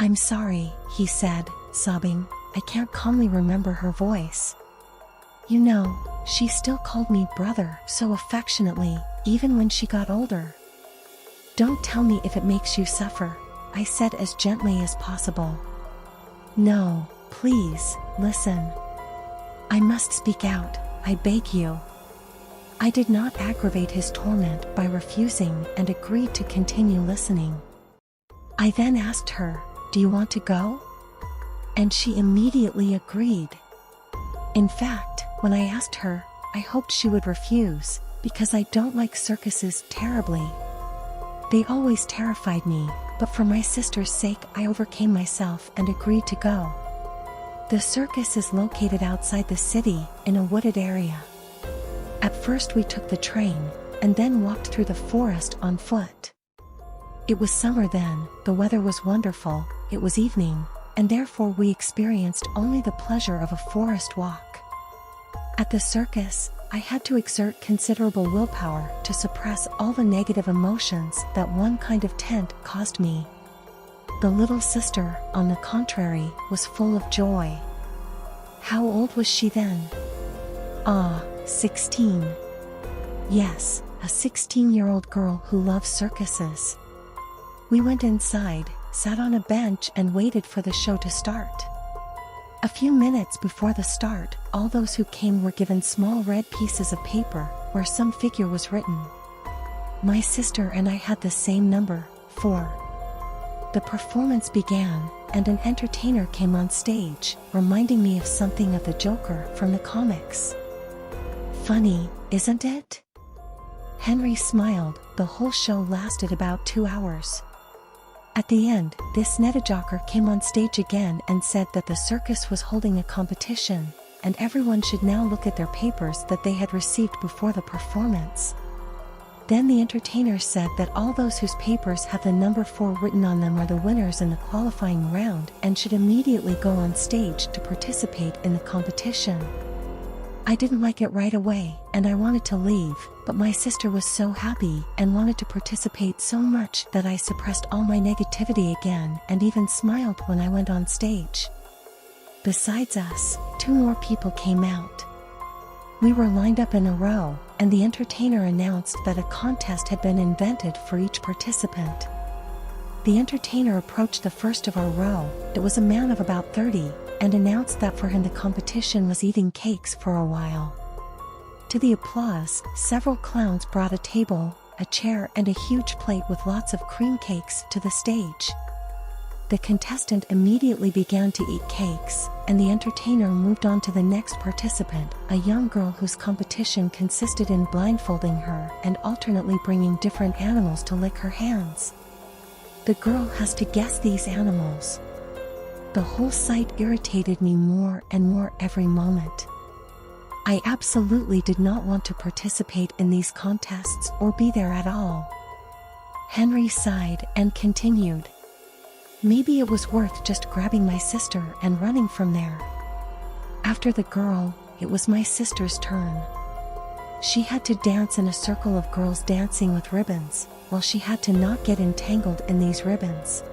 "I'm sorry," he said, sobbing. I can't calmly remember her voice. You know, she still called me brother so affectionately, even when she got older. "Don't tell me if it makes you suffer," I said as gently as possible. "No, please, listen. I must speak out, I beg you." I did not aggravate his torment by refusing and agreed to continue listening. I then asked her, "Do you want to go?" And she immediately agreed. In fact, when I asked her, I hoped she would refuse, because I don't like circuses terribly. They always terrified me, but for my sister's sake I overcame myself and agreed to go. The circus is located outside the city, in a wooded area. At first we took the train, and then walked through the forest on foot. It was summer then, the weather was wonderful, it was evening, and therefore we experienced only the pleasure of a forest walk. At the circus, I had to exert considerable willpower to suppress all the negative emotions that one kind of tent caused me. The little sister, on the contrary, was full of joy. How old was she then? 16. Yes, a 16-year-old girl who loves circuses. We went inside, sat on a bench and waited for the show to start. A few minutes before the start, all those who came were given small red pieces of paper, where some figure was written. My sister and I had the same number, 4. The performance began, and an entertainer came on stage, reminding me of something of the Joker from the comics. Funny, isn't it? Henry smiled. The whole show lasted about 2 hours. At the end, this Joker came on stage again and said that the circus was holding a competition, and everyone should now look at their papers that they had received before the performance. Then the entertainer said that all those whose papers have the number 4 written on them are the winners in the qualifying round and should immediately go on stage to participate in the competition. I didn't like it right away, and I wanted to leave, but my sister was so happy and wanted to participate so much that I suppressed all my negativity again and even smiled when I went on stage. Besides us, 2 more people came out. We were lined up in a row, and the entertainer announced that a contest had been invented for each participant. The entertainer approached the first of our row. It was a man of about 30, and announced that for him the competition was eating cakes for a while. To the applause, several clowns brought a table, a chair and a huge plate with lots of cream cakes to the stage. The contestant immediately began to eat cakes, and the entertainer moved on to the next participant, a young girl whose competition consisted in blindfolding her and alternately bringing different animals to lick her hands. The girl has to guess these animals. The whole sight irritated me more and more every moment. I absolutely did not want to participate in these contests or be there at all. Henry sighed and continued. Maybe it was worth just grabbing my sister and running from there. After the girl, it was my sister's turn. She had to dance in a circle of girls dancing with ribbons, while she had to not get entangled in these ribbons.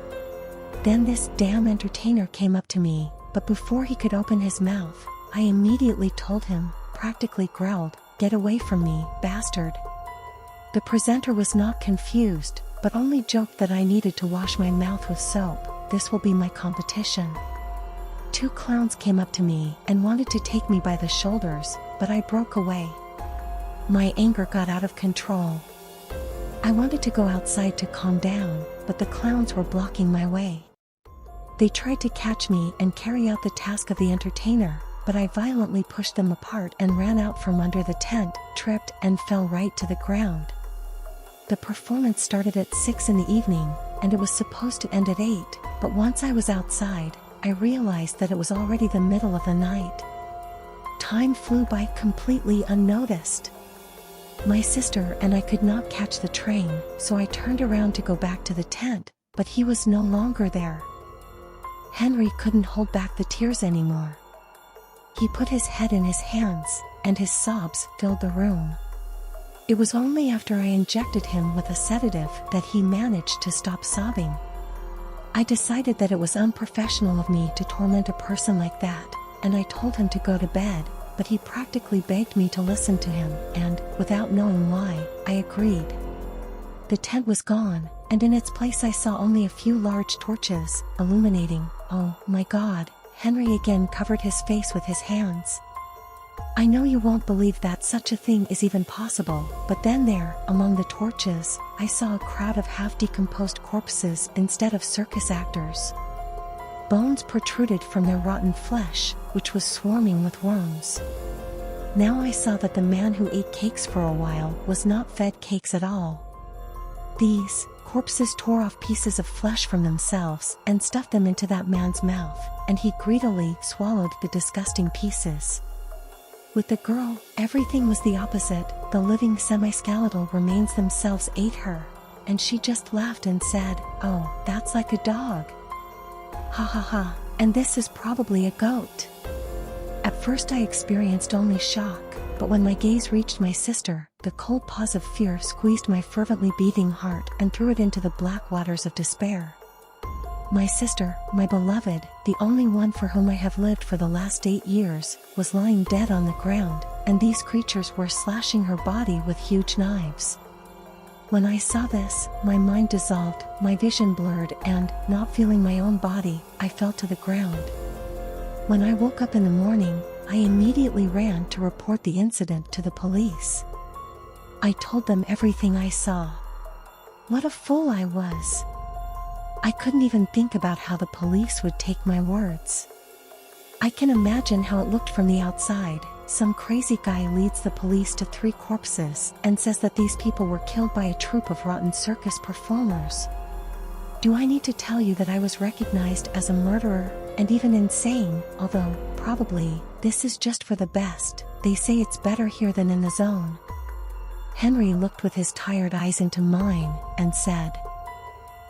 Then this damn entertainer came up to me, but before he could open his mouth, I immediately told him, practically growled, "Get away from me, bastard." The presenter was not confused, but only joked that I needed to wash my mouth with soap. This will be my competition. 2 clowns came up to me and wanted to take me by the shoulders, but I broke away. My anger got out of control. I wanted to go outside to calm down, but the clowns were blocking my way. They tried to catch me and carry out the task of the entertainer, but I violently pushed them apart and ran out from under the tent, tripped and fell right to the ground. The performance started at 6 in the evening, and it was supposed to end at 8, but once I was outside, I realized that it was already the middle of the night. Time flew by completely unnoticed. My sister and I could not catch the train, so I turned around to go back to the tent, but he was no longer there. Henry couldn't hold back the tears anymore. He put his head in his hands, and his sobs filled the room. It was only after I injected him with a sedative that he managed to stop sobbing. I decided that it was unprofessional of me to torment a person like that, and I told him to go to bed, but he practically begged me to listen to him, and, without knowing why, I agreed. The tent was gone, and in its place I saw only a few large torches, illuminating. Oh my God, Henry again covered his face with his hands. I know you won't believe that such a thing is even possible, but then there, among the torches, I saw a crowd of half-decomposed corpses instead of circus actors. Bones protruded from their rotten flesh, which was swarming with worms. Now I saw that the man who ate cakes for a while was not fed cakes at all. These corpses tore off pieces of flesh from themselves and stuffed them into that man's mouth, and he greedily swallowed the disgusting pieces. With the girl, everything was the opposite. The living semi-skeletal remains themselves ate her, and she just laughed and said, "Oh, that's like a dog. Ha ha ha, and this is probably a goat." At first I experienced only shock, but when my gaze reached my sister, the cold paws of fear squeezed my fervently beating heart and threw it into the black waters of despair. My sister, my beloved, the only one for whom I have lived for the last 8 years, was lying dead on the ground, and these creatures were slashing her body with huge knives. When I saw this, my mind dissolved, my vision blurred, and, not feeling my own body, I fell to the ground. When I woke up in the morning, I immediately ran to report the incident to the police. I told them everything I saw. What a fool I was. I couldn't even think about how the police would take my words. I can imagine how it looked from the outside. Some crazy guy leads the police to 3 corpses and says that these people were killed by a troupe of rotten circus performers. Do I need to tell you that I was recognized as a murderer, and even insane, although, probably, this is just for the best. They say it's better here than in the zone. Henry looked with his tired eyes into mine, and said,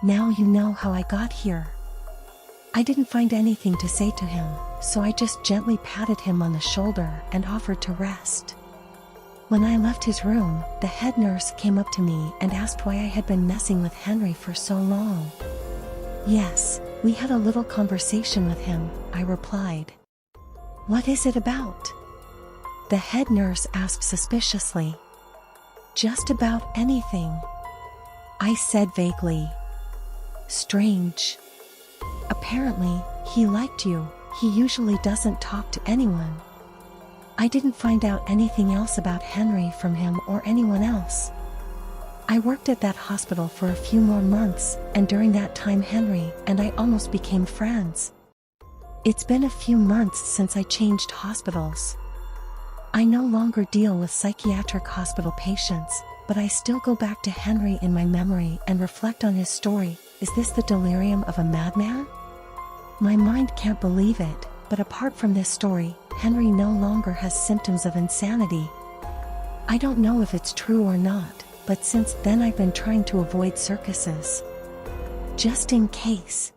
"Now you know how I got here." I didn't find anything to say to him, so I just gently patted him on the shoulder and offered to rest. When I left his room, the head nurse came up to me and asked why I had been messing with Henry for so long. "Yes, we had a little conversation with him," I replied. "What is it about?" The head nurse asked suspiciously. "Just about anything," I said vaguely. "Strange. Apparently, he liked you. He usually doesn't talk to anyone." I didn't find out anything else about Henry from him or anyone else. I worked at that hospital for a few more months, and during that time Henry and I almost became friends. It's been a few months since I changed hospitals. I no longer deal with psychiatric hospital patients, but I still go back to Henry in my memory and reflect on his story. Is this the delirium of a madman? My mind can't believe it, but apart from this story, Henry no longer has symptoms of insanity. I don't know if it's true or not, but since then I've been trying to avoid circuses. Just in case.